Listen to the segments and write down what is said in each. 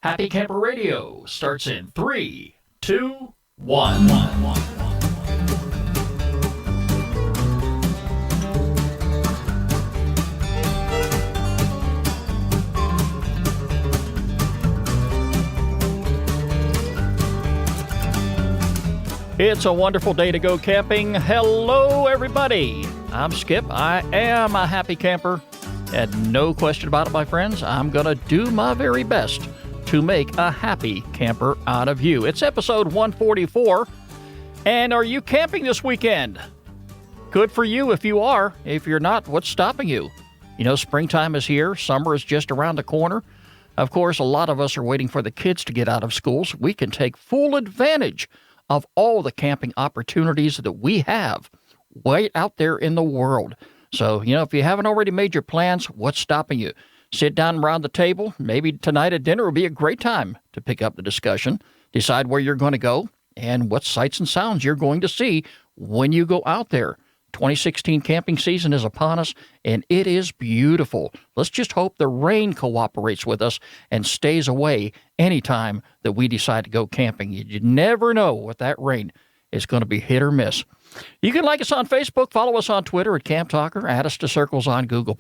Happy Camper Radio starts in 3, 2, 1. It's a wonderful day to go camping. Hello, everybody. I'm Skip. I am a happy camper. And no question about it, my friends, I'm going to do my very best to make a happy camper out of you. It's episode 144. And are you camping this weekend? Good for you if you are. If you're not, what's stopping you? You know, springtime is here. Summer is just around the corner. Of course, a lot of us are waiting for the kids to get out of school so we can take full advantage of all the camping opportunities that we have way out there in the world. So, you know, if you haven't already made your plans, what's stopping you? Sit down around the table. Maybe tonight at dinner will be a great time to pick up the discussion, decide where you're going to go, and what sights and sounds you're going to see when you go out there. 2016 camping season is upon us, and it is beautiful. Let's just hope the rain cooperates with us and stays away anytime that we decide to go camping. You never know with that rain. It's going to be hit or miss. You can like us on Facebook, follow us on Twitter at Camp Talker, add us to Circles on Google+.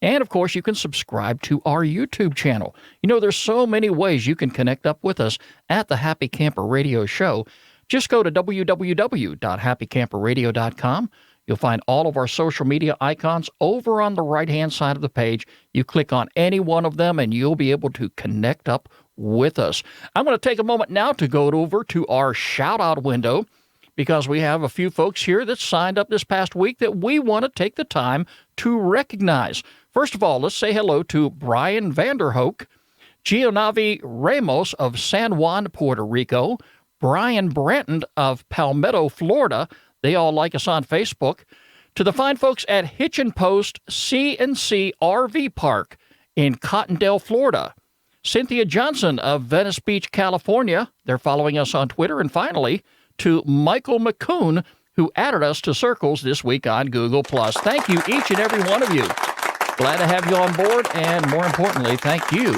And, of course, you can subscribe to our YouTube channel. You know, there's so many ways you can connect up with us at the Happy Camper Radio Show. Just go to www.happycamperradio.com. You'll find all of our social media icons over on the right-hand side of the page. You click on any one of them, and you'll be able to connect up with us. I'm going to take a moment now to go over to our shout-out window because we have a few folks here that signed up this past week that we want to take the time to recognize. First of all, let's say hello to Brian Vanderhoek, Gionavi Ramos of San Juan, Puerto Rico, Brian Branton of Palmetto, Florida. They all like us on Facebook. To the fine folks at Hitch and Post C&C RV Park in Cottondale, Florida. Cynthia Johnson of Venice Beach, California. They're following us on Twitter. And finally, to Michael McCoon, who added us to Circles this week on Google+. Thank you, each and every one of you. Glad to have you on board. And more importantly, thank you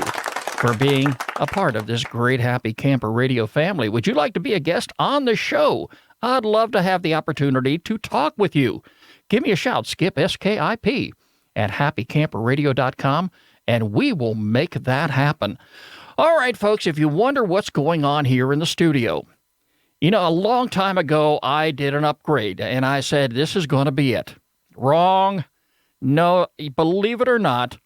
for being a part of this great Happy Camper Radio family. Would you like to be a guest on the show? I'd love to have the opportunity to talk with you. Give me a shout, Skip, S-K-I-P, at happycamperradio.com, and we will make that happen. All right, folks, if you wonder what's going on here in the studio, you know, a long time ago, I did an upgrade, and I said, this is going to be it. Wrong. No, believe it or not,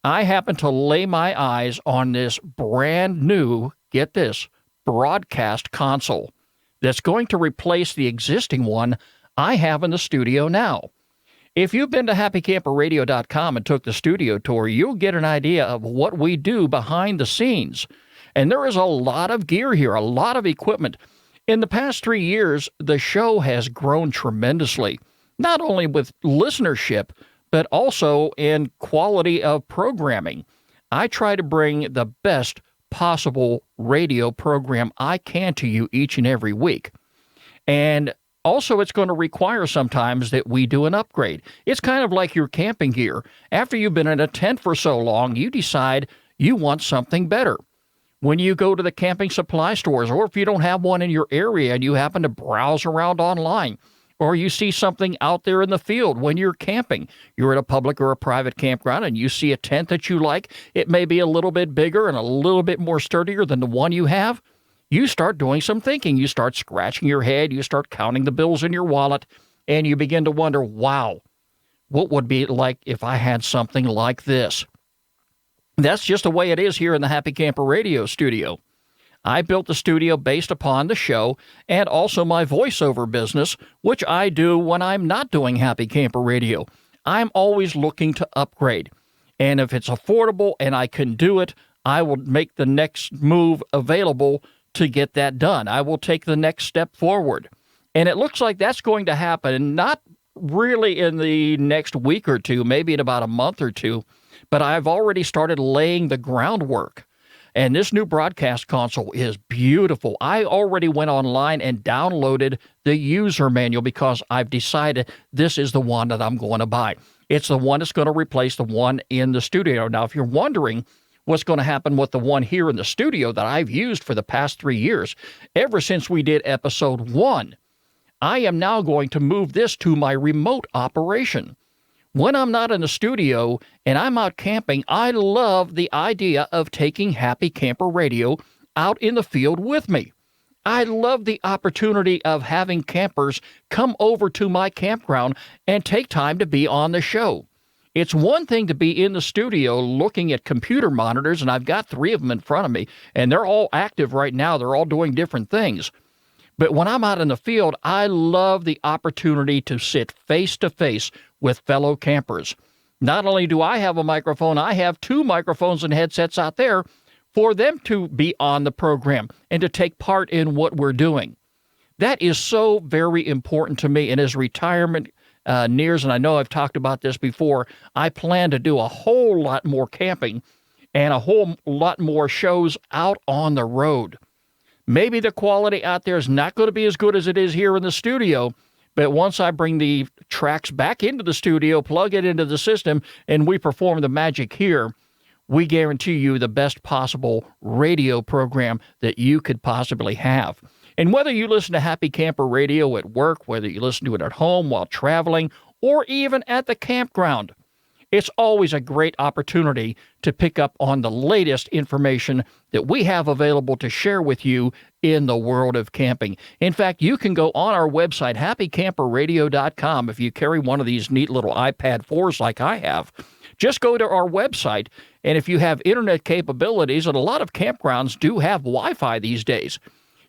I happen to lay my eyes on this brand new, get this, broadcast console that's going to replace the existing one I have in the studio now. If you've been to happycamperradio.com and took the studio tour, you'll get an idea of what we do behind the scenes. And there is a lot of gear here, a lot of equipment. In the past 3 years, the show has grown tremendously, not only with listenership, but also in quality of programming. I try to bring the best possible radio program I can to you each and every week. And also, it's going to require sometimes that we do an upgrade. It's kind of like your camping gear. After you've been in a tent for so long, you decide you want something better. When you go to the camping supply stores, or if you don't have one in your area and you happen to browse around online, or you see something out there in the field when you're camping, you're at a public or a private campground and you see a tent that you like, it may be a little bit bigger and a little bit more sturdier than the one you have, you start doing some thinking. You start scratching your head, you start counting the bills in your wallet, and you begin to wonder, wow, what would it be like if I had something like this? That's just the way it is here in the Happy Camper Radio studio. I built the studio based upon the show and also my voiceover business, which I do when I'm not doing Happy Camper Radio. I'm always looking to upgrade. And if it's affordable and I can do it, I will make the next move available to get that done. I will take the next step forward. And it looks like that's going to happen, not really in the next week or two, maybe in about a month or two, but I've already started laying the groundwork. And this new broadcast console is beautiful. I already went online and downloaded the user manual because I've decided this is the one that I'm going to buy. It's the one that's going to replace the one in the studio. Now, if you're wondering what's going to happen with the one here in the studio that I've used for the past 3 years. Ever since we did episode 1, I am now going to move this to my remote operation. When I'm not in the studio and I'm out camping, I love the idea of taking Happy Camper Radio out in the field with me. I love the opportunity of having campers come over to my campground and take time to be on the show. It's one thing to be in the studio looking at computer monitors, and I've got 3 of them in front of me, and they're all active right now. They're all doing different things. But when I'm out in the field, I love the opportunity to sit face-to-face with fellow campers. Not only do I have a microphone, I have 2 microphones and headsets out there for them to be on the program and to take part in what we're doing. That is so very important to me. And as retirement nears, and I know I've talked about this before, I plan to do a whole lot more camping and a whole lot more shows out on the road. Maybe the quality out there is not going to be as good as it is here in the studio, but once I bring the tracks back into the studio, plug it into the system, and we perform the magic here, we guarantee you the best possible radio program that you could possibly have. And whether you listen to Happy Camper Radio at work, whether you listen to it at home while traveling, or even at the campground, it's always a great opportunity to pick up on the latest information that we have available to share with you in the world of camping. In fact, you can go on our website, happycamperradio.com, if you carry one of these neat little iPad 4s like I have. Just go to our website, and if you have internet capabilities, and a lot of campgrounds do have Wi-Fi these days,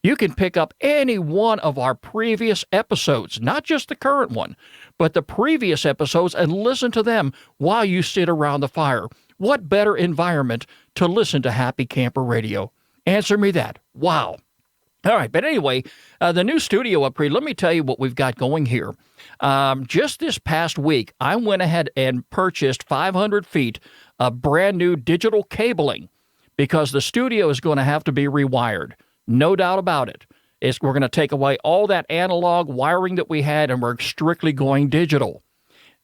you can pick up any one of our previous episodes, not just the current one, but the previous episodes, and listen to them while you sit around the fire. What better environment to listen to Happy Camper Radio? Answer me that. Wow. All right, but anyway, the new Studio Opry, let me tell you what we've got going here. Just this past week, I went ahead and purchased 500 feet of brand new digital cabling because the studio is going to have to be rewired. No doubt about it. We're going to take away all that analog wiring that we had, and we're strictly going digital.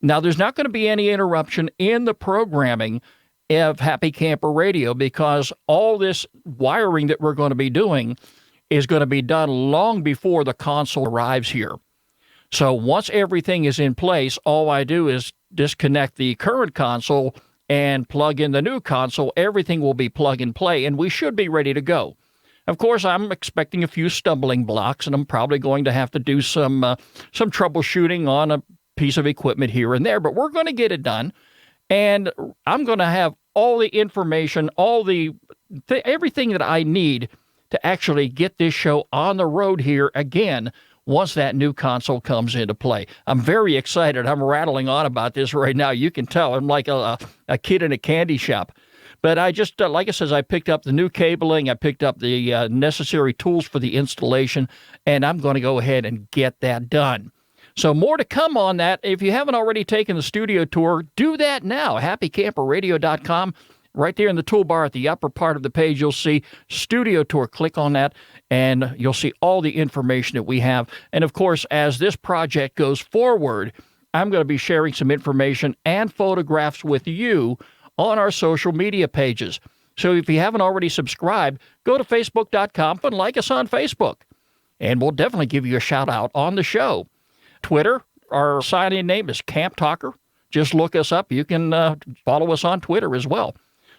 Now, there's not going to be any interruption in the programming of Happy Camper Radio because all this wiring that we're going to be doing is going to be done long before the console arrives here. So once everything is in place, all I do is disconnect the current console and plug in the new console. Everything will be plug and play, and we should be ready to go. Of course, I'm expecting a few stumbling blocks, and I'm probably going to have to do some troubleshooting on a piece of equipment here and there, but we're going to get it done, and I'm going to have all the information, everything that I need to actually get this show on the road here again once that new console comes into play. I'm very excited. I'm rattling on about this right now. You can tell I'm like a kid in a candy shop. But I just, like I said, I picked up the new cabling, I picked up the necessary tools for the installation, and I'm going to go ahead and get that done. So more to come on that. If you haven't already taken the studio tour, do that now. happycamperradio.com. Right there in the toolbar at the upper part of the page, you'll see Studio Tour. Click on that, and you'll see all the information that we have. And, of course, as this project goes forward, I'm going to be sharing some information and photographs with you on our social media pages. So if you haven't already subscribed, go to facebook.com and like us on Facebook. And we'll definitely give you a shout-out on the show. Twitter, our sign-in name is Camp Talker. Just look us up. You can follow us on Twitter as well.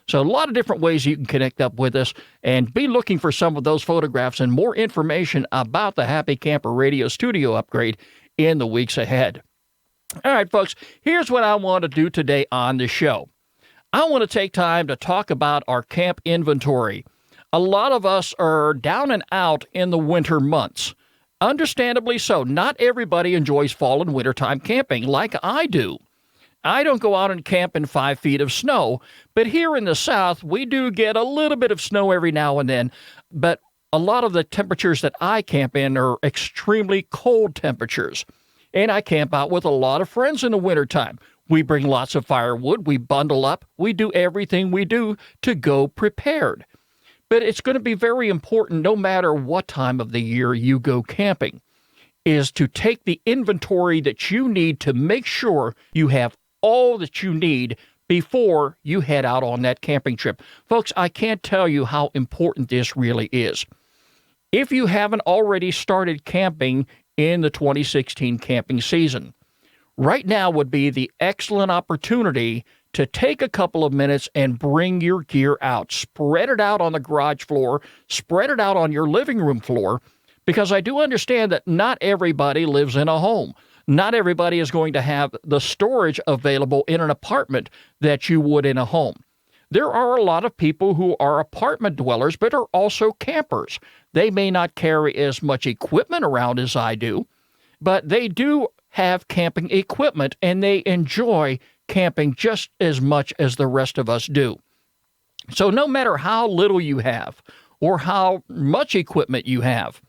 So a lot of different ways you can connect up with us, and be looking for some of those photographs and more information about the Happy Camper Radio studio upgrade in the weeks ahead. All right, folks, here's what I want to do today on the show. I want to take time to talk about our camp inventory. A lot of us are down and out in the winter months. Understandably so. Not everybody enjoys fall and wintertime camping like I do. I don't go out and camp in 5 feet of snow, but here in the South, we do get a little bit of snow every now and then, but a lot of the temperatures that I camp in are extremely cold temperatures, and I camp out with a lot of friends in the wintertime. We bring lots of firewood, we bundle up, we do everything we do to go prepared. But it's going to be very important, no matter what time of the year you go camping, is to take the inventory that you need to make sure you have all that you need before you head out on that camping trip. Folks, I can't tell you how important this really is. If you haven't already started camping in the 2016 camping season, right now would be the excellent opportunity to take a couple of minutes and bring your gear out. Spread it out on the garage floor, spread it out on your living room floor, because I do understand that not everybody lives in a home. Not everybody is going to have the storage available in an apartment that you would in a home. There are a lot of people who are apartment dwellers, but are also campers. They may not carry as much equipment around as I do, but they do have camping equipment, and they enjoy camping just as much as the rest of us do. So no matter how little you have or how much equipment you have,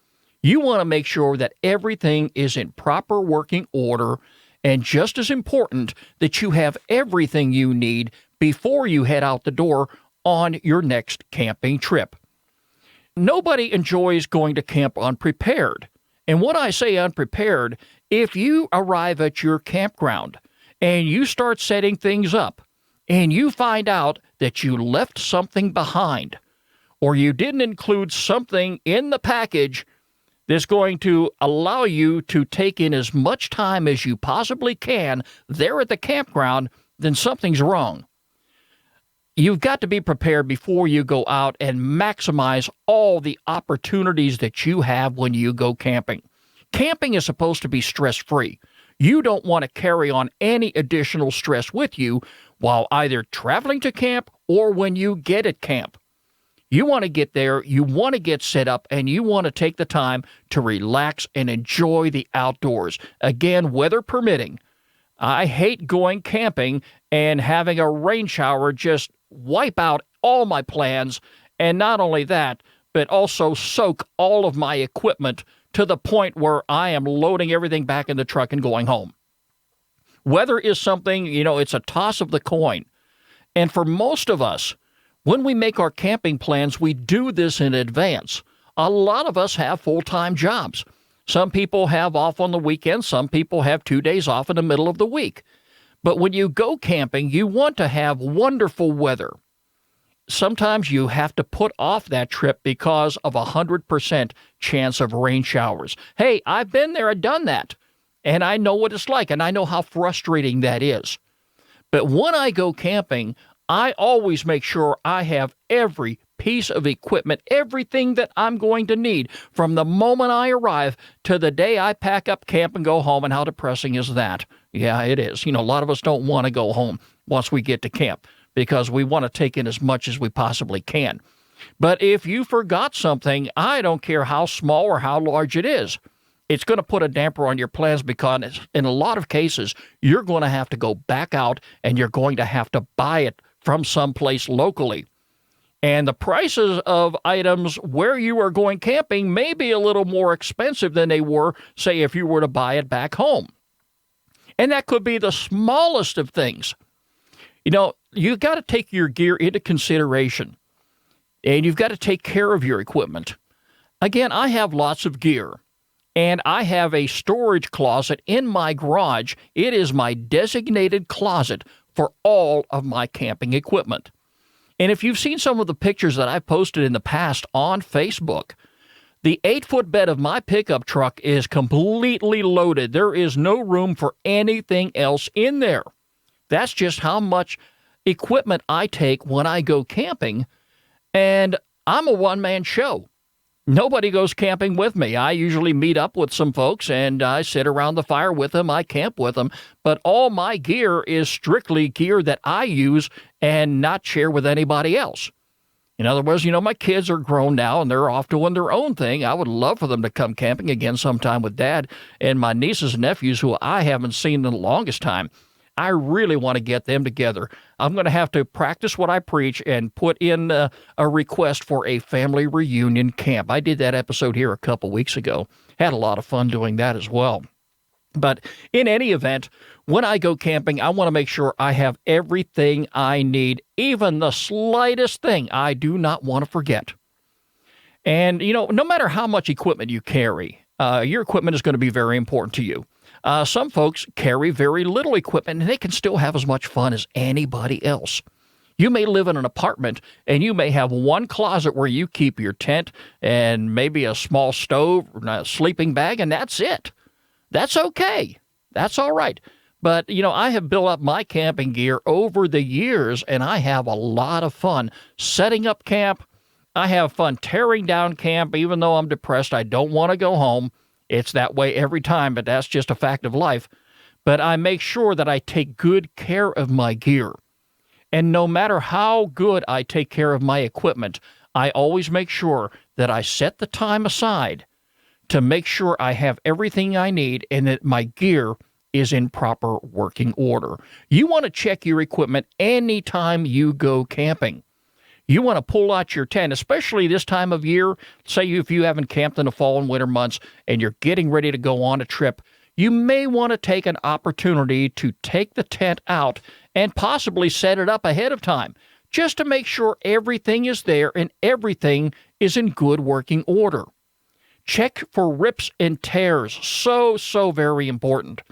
you want to make sure that everything is in proper working order, and just as important, that you have everything you need before you head out the door on your next camping trip. Nobody enjoys going to camp unprepared. And when I say unprepared, if you arrive at your campground and you start setting things up and you find out that you left something behind or you didn't include something in the package that's going to allow you to take in as much time as you possibly can there at the campground, then something's wrong. You've got to be prepared before you go out and maximize all the opportunities that you have when you go camping. Camping is supposed to be stress-free. You don't want to carry on any additional stress with you while either traveling to camp or when you get at camp. You want to get there, you want to get set up, and you want to take the time to relax and enjoy the outdoors. Again, weather permitting. I hate going camping and having a rain shower just wipe out all my plans, and not only that, but also soak all of my equipment to the point where I am loading everything back in the truck and going home. Weather is something, it's a toss of the coin. And for most of us, when we make our camping plans, we do this in advance. A lot of us have full-time jobs. Some people have off on the weekends. Some people have 2 days off in the middle of the week. But when you go camping, you want to have wonderful weather. Sometimes you have to put off that trip because of 100% chance of rain showers. Hey, I've been there and done that, and I know what it's like, and I know how frustrating that is. But when I go camping, I always make sure I have every piece of equipment, everything that I'm going to need from the moment I arrive to the day I pack up camp and go home. And how depressing is that? Yeah, it is. A lot of us don't want to go home once we get to camp because we want to take in as much as we possibly can. But if you forgot something, I don't care how small or how large it is, it's going to put a damper on your plans because in a lot of cases, you're going to have to go back out and you're going to have to buy it from someplace locally. And the prices of items where you are going camping may be a little more expensive than they were, say, if you were to buy it back home. And that could be the smallest of things. You've got to take your gear into consideration, and you've got to take care of your equipment. Again, I have lots of gear, and I have a storage closet in my garage. It is my designated closet for all of my camping equipment. And if you've seen some of the pictures that I've posted in the past on Facebook, the 8-foot bed of my pickup truck is completely loaded. There is no room for anything else in there. That's just how much equipment I take when I go camping, and I'm a one-man show. Nobody goes camping with me. I usually meet up with some folks, and I sit around the fire with them. I camp with them. But all my gear is strictly gear that I use and not share with anybody else. In other words, my kids are grown now, and they're off doing their own thing. I would love for them to come camping again sometime with Dad and my nieces and nephews, who I haven't seen in the longest time. I really want to get them together. I'm going to have to practice what I preach and put in a request for a family reunion camp. I did that episode here a couple weeks ago. Had a lot of fun doing that as well. But in any event, when I go camping, I want to make sure I have everything I need, even the slightest thing I do not want to forget. And, no matter how much equipment you carry, your equipment is going to be very important to you. Some folks carry very little equipment, and they can still have as much fun as anybody else. You may live in an apartment, and you may have one closet where you keep your tent and maybe a small stove, a sleeping bag, and that's it. That's okay. That's all right. But, I have built up my camping gear over the years, and I have a lot of fun setting up camp. I have fun tearing down camp. Even though I'm depressed, I don't want to go home. It's that way every time, but that's just a fact of life. But I make sure that I take good care of my gear. And no matter how good I take care of my equipment, I always make sure that I set the time aside to make sure I have everything I need and that my gear is in proper working order. You want to check your equipment anytime you go camping. You want to pull out your tent, especially this time of year. Say if you haven't camped in the fall and winter months and you're getting ready to go on a trip, you may want to take an opportunity to take the tent out and possibly set it up ahead of time, just to make sure everything is there and everything is in good working order. Check for rips and tears. So very important.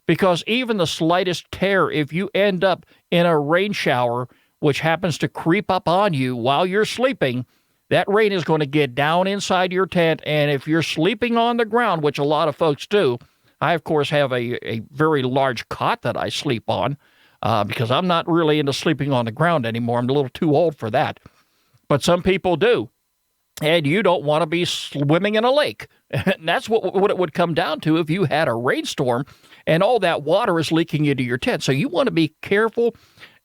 Because even the slightest tear, if you end up in a rain shower, which happens to creep up on you while you're sleeping, that rain is going to get down inside your tent. And if you're sleeping on the ground, which a lot of folks do, I, of course, have a very large cot that I sleep on because I'm not really into sleeping on the ground anymore. I'm a little too old for that. But some people do. And you don't want to be swimming in a lake. And that's what it would come down to if you had a rainstorm and all that water is leaking into your tent. So you want to be careful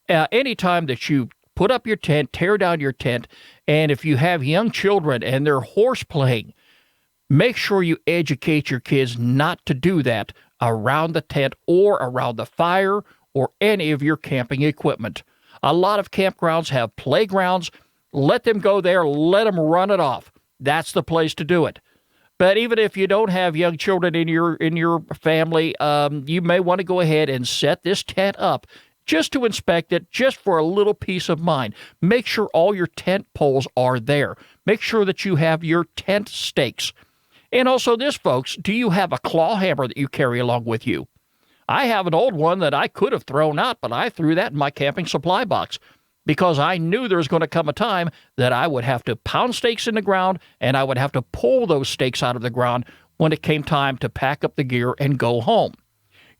anytime that you put up your tent, tear down your tent, and if you have young children and they're horse playing, make sure you educate your kids not to do that around the tent or around the fire or any of your camping equipment. A lot of campgrounds have playgrounds. Let them go there. Let them run it off. That's the place to do it. But even if you don't have young children in your family, you may want to go ahead and set this tent up just to inspect it, just for a little peace of mind. Make sure all your tent poles are there. Make sure that you have your tent stakes. And also this, folks, do you have a claw hammer that you carry along with you? I have an old one that I could have thrown out, but I threw that in my camping supply box because I knew there was going to come a time that I would have to pound stakes in the ground and I would have to pull those stakes out of the ground when it came time to pack up the gear and go home.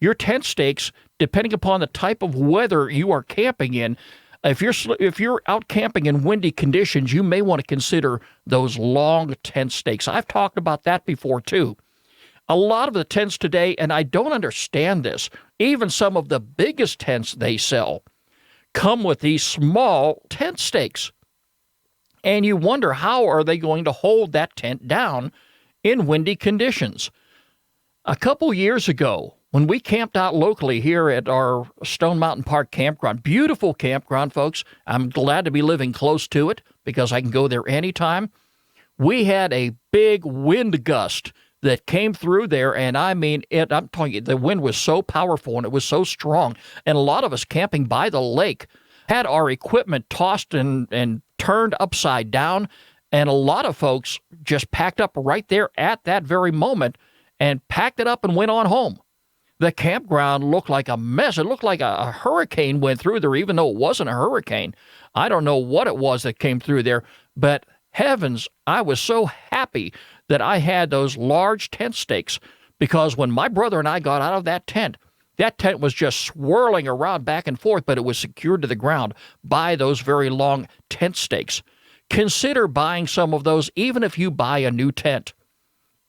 Your tent stakes, depending upon the type of weather you are camping in, if you're out camping in windy conditions, you may want to consider those long tent stakes. I've talked about that before too. A lot of the tents today, and I don't understand this, even some of the biggest tents they sell come with these small tent stakes. And you wonder, how are they going to hold that tent down in windy conditions? A couple years ago, when we camped out locally here at our Stone Mountain Park campground, beautiful campground, folks. I'm glad to be living close to it because I can go there anytime. We had a big wind gust that came through there, and I mean, I'm telling you, the wind was so powerful and it was so strong. And a lot of us camping by the lake had our equipment tossed and turned upside down, and a lot of folks just packed up right there at that very moment and packed it up and went on home. The campground looked like a mess. It looked like a hurricane went through there, even though it wasn't a hurricane. I don't know what it was that came through there, but heavens, I was so happy that I had those large tent stakes, because when my brother and I got out of that tent was just swirling around back and forth, but it was secured to the ground by those very long tent stakes. Consider buying some of those, even if you buy a new tent.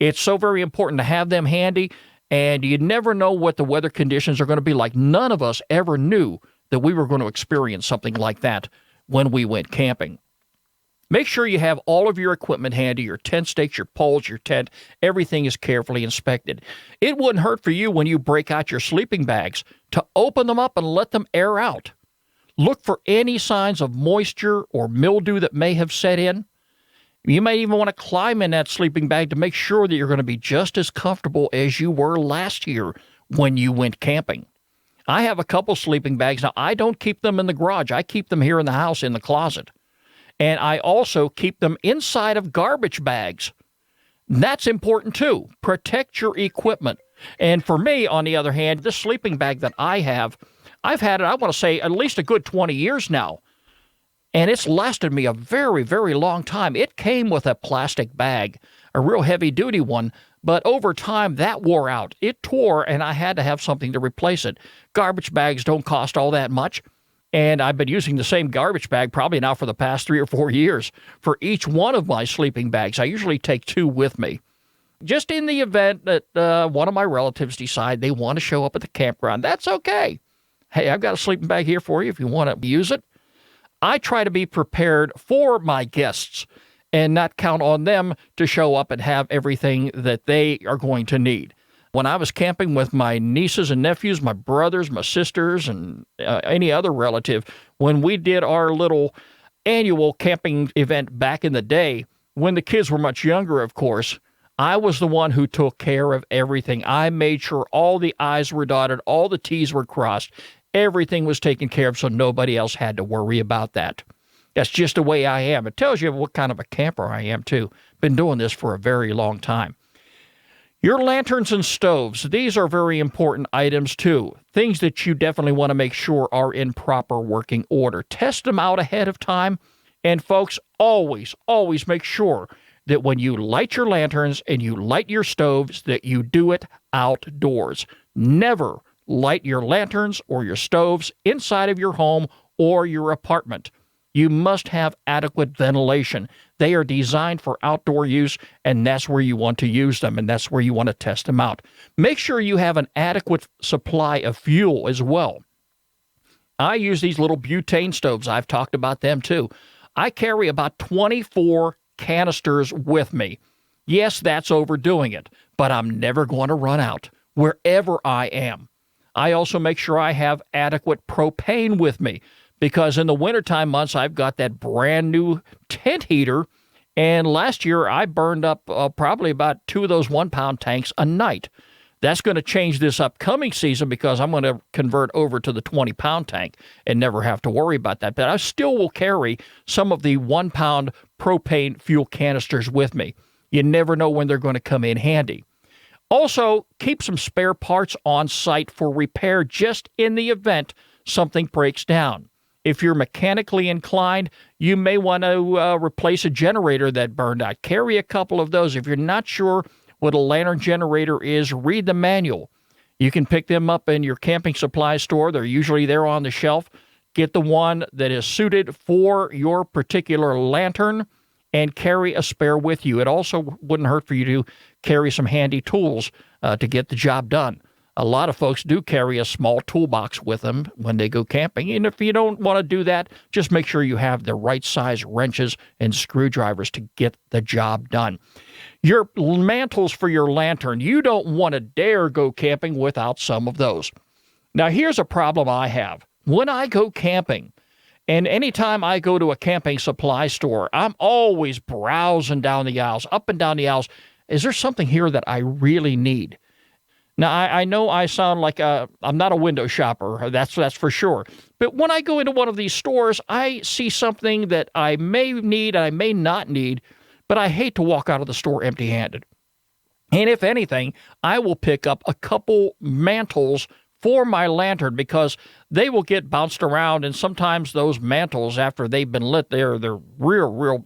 It's so very important to have them handy. And you never know what the weather conditions are going to be like. None of us ever knew that we were going to experience something like that when we went camping. Make sure you have all of your equipment handy, your tent stakes, your poles, your tent. Everything is carefully inspected. It wouldn't hurt for you when you break out your sleeping bags to open them up and let them air out. Look for any signs of moisture or mildew that may have set in. You may even want to climb in that sleeping bag to make sure that you're going to be just as comfortable as you were last year when you went camping. I have a couple sleeping bags. Now, I don't keep them in the garage. I keep them here in the house in the closet. And I also keep them inside of garbage bags. That's important too. Protect your equipment. And for me, on the other hand, this sleeping bag that I have, I've had it, I want to say, at least a good 20 years now. And it's lasted me a very, very long time. It came with a plastic bag, a real heavy-duty one, but over time, that wore out. It tore, and I had to have something to replace it. Garbage bags don't cost all that much, and I've been using the same garbage bag probably now for the past 3 or 4 years for each one of my sleeping bags. I usually take 2 with me. Just in the event that one of my relatives decide they want to show up at the campground, that's okay. Hey, I've got a sleeping bag here for you if you want to use it. I try to be prepared for my guests and not count on them to show up and have everything that they are going to need. When I was camping with my nieces and nephews, my brothers, my sisters, and any other relative, when we did our little annual camping event back in the day, when the kids were much younger, of course, I was the one who took care of everything. I made sure all the I's were dotted, all the T's were crossed. Everything was taken care of so nobody else had to worry about that. That's just the way I am. It tells you what kind of a camper I am, too. Been doing this for a very long time. Your lanterns and stoves, these are very important items, too. Things that you definitely want to make sure are in proper working order. Test them out ahead of time. And folks, always, always make sure that when you light your lanterns and you light your stoves, that you do it outdoors. Never light your lanterns or your stoves inside of your home or your apartment. You must have adequate ventilation. They are designed for outdoor use, and that's where you want to use them, and that's where you want to test them out. Make sure you have an adequate supply of fuel as well. I use these little butane stoves. I've talked about them too. I carry about 24 canisters with me. Yes, that's overdoing it, but I'm never going to run out wherever I am. I also make sure I have adequate propane with me because in the wintertime months, I've got that brand new tent heater. And last year, I burned up probably about 2 of those 1-pound tanks a night. That's going to change this upcoming season because I'm going to convert over to the 20-pound tank and never have to worry about that. But I still will carry some of the 1-pound propane fuel canisters with me. You never know when they're going to come in handy. Also, keep some spare parts on site for repair just in the event something breaks down. If you're mechanically inclined, you may want to replace a generator that burned out. Carry a couple of those. If you're not sure what a lantern generator is, read the manual. You can pick them up in your camping supply store. They're usually there on the shelf. Get the one that is suited for your particular lantern and carry a spare with you. It also wouldn't hurt for you to carry some handy tools to get the job done. A lot of folks do carry a small toolbox with them when they go camping. And if you don't want to do that, just make sure you have the right size wrenches and screwdrivers to get the job done. Your mantles for your lantern, you don't want to dare go camping without some of those. Now, here's a problem I have. When I go camping, and anytime I go to a camping supply store, I'm always browsing down the aisles, up and down the aisles. Is there something here that I really need? Now, I know I sound like I'm not a window shopper, that's for sure. But when I go into one of these stores, I see something that I may need and I may not need, but I hate to walk out of the store empty-handed. And if anything, I will pick up a couple mantles for my lantern because they will get bounced around, and sometimes those mantles, after they've been lit, they're real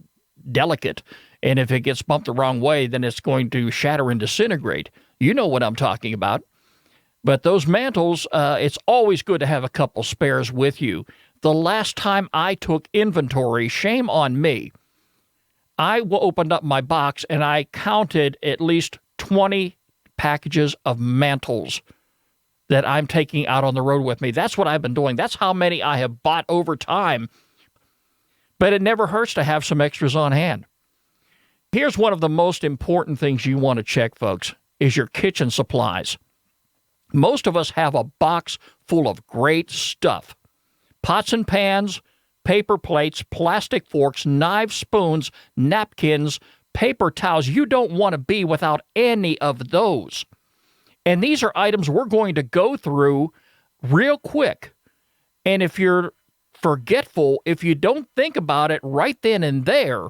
delicate. And if it gets bumped the wrong way, then it's going to shatter and disintegrate. You know what I'm talking about. But those mantles, it's always good to have a couple spares with you. The last time I took inventory, shame on me, I opened up my box and I counted at least 20 packages of mantles that I'm taking out on the road with me. That's what I've been doing. That's how many I have bought over time. But it never hurts to have some extras on hand. Here's one of the most important things you want to check, folks, is your kitchen supplies. Most of us have a box full of great stuff. Pots and pans, paper plates, plastic forks, knives, spoons, napkins, paper towels. You don't want to be without any of those. And these are items we're going to go through real quick. And if you're forgetful, if you don't think about it right then and there,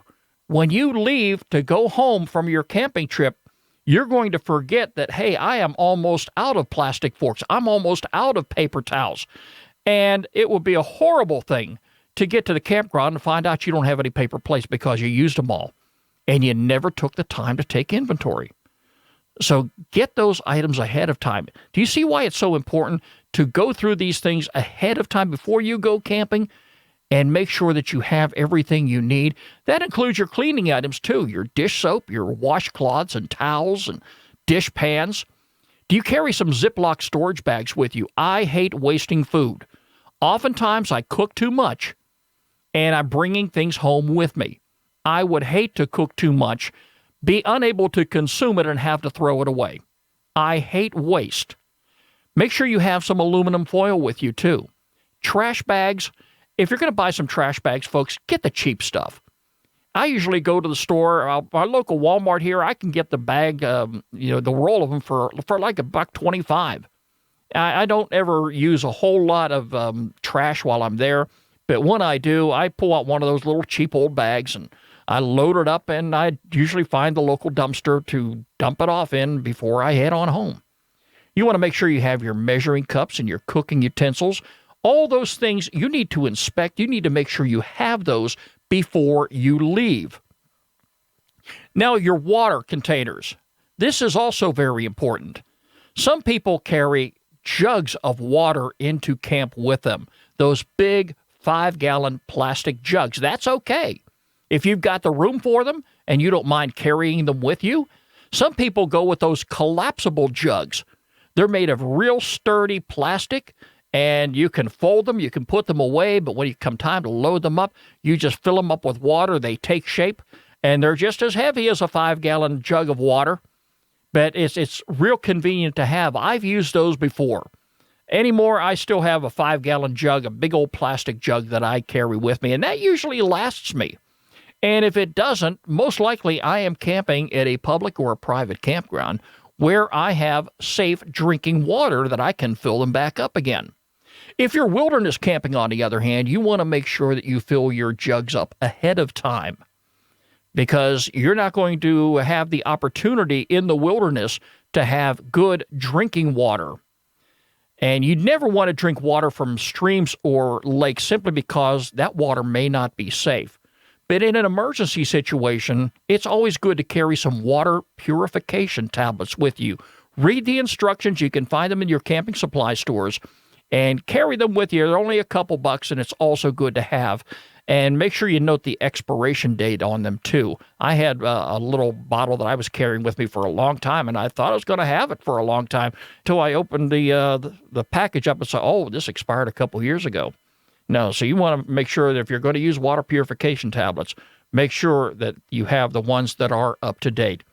When you leave to go home from your camping trip, you're going to forget that, hey, I am almost out of plastic forks. I'm almost out of paper towels. And it would be a horrible thing to get to the campground and find out you don't have any paper plates because you used them all and you never took the time to take inventory. So get those items ahead of time. Do you see why it's so important to go through these things ahead of time before you go camping and make sure that you have everything you need? That includes your cleaning items too, your dish soap, your washcloths and towels and dish pans. Do you carry some Ziploc storage bags with you? I hate wasting food. Oftentimes I cook too much and I'm bringing things home with me. I would hate to cook too much, be unable to consume it, and have to throw it away. I hate waste. Make sure you have some aluminum foil with you too. Trash bags. If you're going to buy some trash bags, folks, get the cheap stuff. I usually go to the store, our local Walmart here. I can get the bag, the roll of them for like $1.25. I don't ever use a whole lot of trash while I'm there, but when I do, I pull out one of those little cheap old bags and I load it up, and I usually find the local dumpster to dump it off in before I head on home. You want to make sure you have your measuring cups and your cooking utensils. All those things you need to inspect. You need to make sure you have those before you leave. Now, your water containers. This is also very important. Some people carry jugs of water into camp with them. Those big 5-gallon plastic jugs. That's okay if you've got the room for them and you don't mind carrying them with you. Some people go with those collapsible jugs. They're made of real sturdy plastic, and you can fold them, you can put them away, but when you come time to load them up, you just fill them up with water. They take shape, and they're just as heavy as a 5-gallon jug of water, but it's real convenient to have. I've used those before. Anymore, I still have a 5-gallon jug, a big old plastic jug that I carry with me, and that usually lasts me. And if it doesn't, most likely I am camping at a public or a private campground where I have safe drinking water that I can fill them back up again. If you're wilderness camping, on the other hand, you want to make sure that you fill your jugs up ahead of time, because you're not going to have the opportunity in the wilderness to have good drinking water. And you'd never want to drink water from streams or lakes simply because that water may not be safe. But in an emergency situation, it's always good to carry some water purification tablets with you. Read the instructions. You can find them in your camping supply stores and carry them with you. They're only a couple bucks, and it's also good to have. And make sure you note the expiration date on them, too. I had a little bottle that I was carrying with me for a long time, and I thought I was going to have it for a long time until I opened the package up and saw, oh, this expired a couple years ago. No, so you want to make sure that if you're going to use water purification tablets, make sure that you have the ones that are up to date.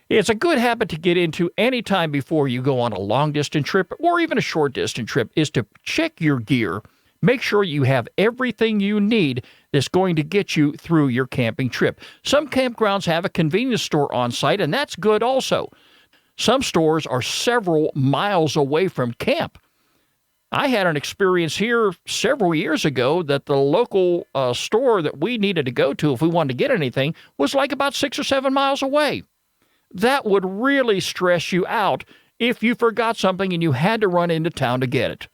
It's a good habit to get into any time before you go on a long-distance trip or even a short-distance trip is to check your gear. Make sure you have everything you need that's going to get you through your camping trip. Some campgrounds have a convenience store on site, and that's good also. Some stores are several miles away from camp. I had an experience here several years ago that the local store that we needed to go to if we wanted to get anything was like about 6 or 7 miles away. That would really stress you out if you forgot something and you had to run into town to get it.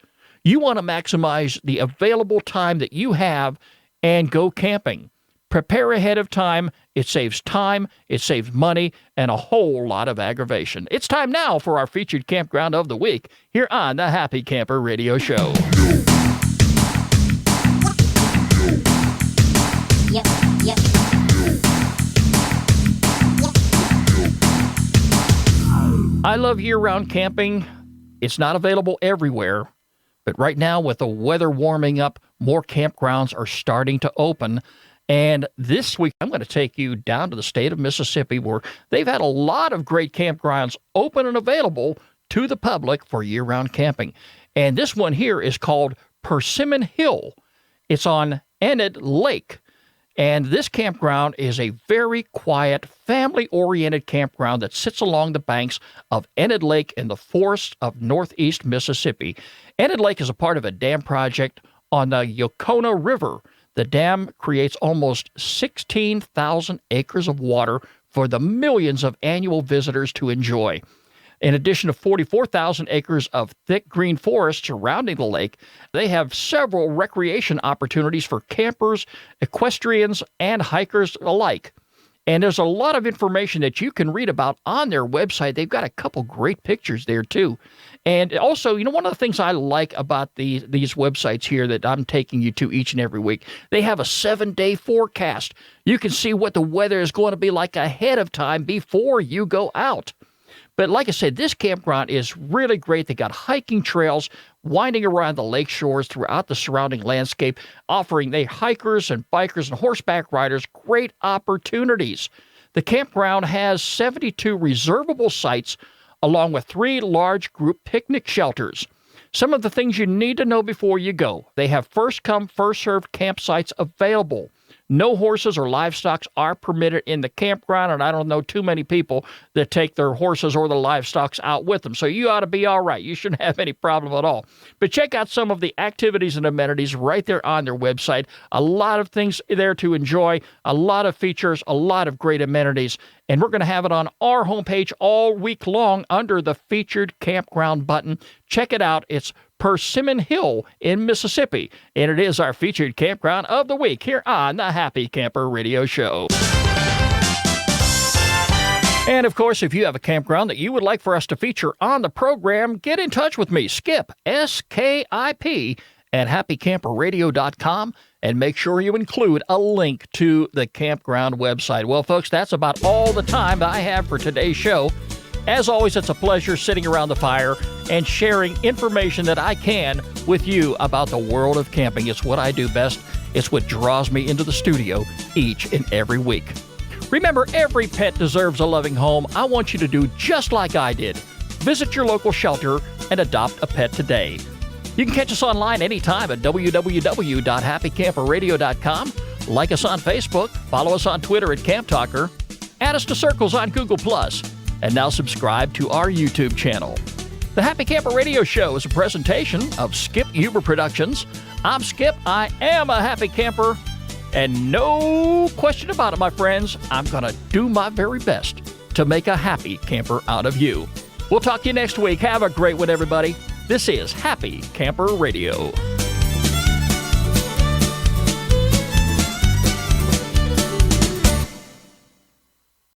You want to maximize the available time that you have and go camping. Prepare ahead of time. It saves time, it saves money, and a whole lot of aggravation. It's time now for our featured campground of the week here on the Happy Camper Radio Show. Yep. I love year-round camping. It's not available everywhere, but right now with the weather warming up, more campgrounds are starting to open. And this week, I'm going to take you down to the state of Mississippi, where they've had a lot of great campgrounds open and available to the public for year-round camping. And this one here is called Persimmon Hill. It's on Enid Lake. And this campground is a very quiet, family-oriented campground that sits along the banks of Enid Lake in the forests of northeast Mississippi. Enid Lake is a part of a dam project on the Yocona River The dam creates almost 16,000 acres of water for the millions of annual visitors to enjoy. In addition to 44,000 acres of thick green forest surrounding the lake, they have several recreation opportunities for campers, equestrians, and hikers alike. And there's a lot of information that you can read about on their website. They've got a couple great pictures there, too. And also, one of the things I like about these websites here that I'm taking you to each and every week, they have a 7-day forecast. You can see what the weather is going to be like ahead of time before you go out. But like I said, this campground is really great. They got hiking trails winding around the lake shores throughout the surrounding landscape, offering the hikers and bikers and horseback riders great opportunities. The campground has 72 reservable sites, along with 3 large group picnic shelters. Some of the things you need to know before you go. They have first-come, first-served campsites available. No horses or livestock are permitted in the campground, and I don't know too many people that take their horses or the livestock out with them. So you ought to be all right. You shouldn't have any problem at all. But check out some of the activities and amenities right there on their website. A lot of things there to enjoy, a lot of features, a lot of great amenities. And we're going to have it on our homepage all week long under the Featured Campground button. Check it out. It's Persimmon Hill in Mississippi, and it is our featured campground of the week here on the Happy Camper Radio Show. And of course, if you have a campground that you would like for us to feature on the program, get in touch with me, Skip, S-K-I-P, at happycamperradio.com, and make sure you include a link to the campground website. Well, folks, that's about all the time I have for today's show. As always, it's a pleasure sitting around the fire and sharing information that I can with you about the world of camping. It's what I do best. It's what draws me into the studio each and every week. Remember, every pet deserves a loving home. I want you to do just like I did. Visit your local shelter and adopt a pet today. You can catch us online anytime at www.happycamperradio.com. Like us on Facebook, follow us on Twitter at Camp Talker, add us to Circles on Google+, and now subscribe to our YouTube channel. The Happy Camper Radio Show is a presentation of Skip Huber Productions. I'm Skip. I am a happy camper. And no question about it, my friends, I'm going to do my very best to make a happy camper out of you. We'll talk to you next week. Have a great one, everybody. This is Happy Camper Radio.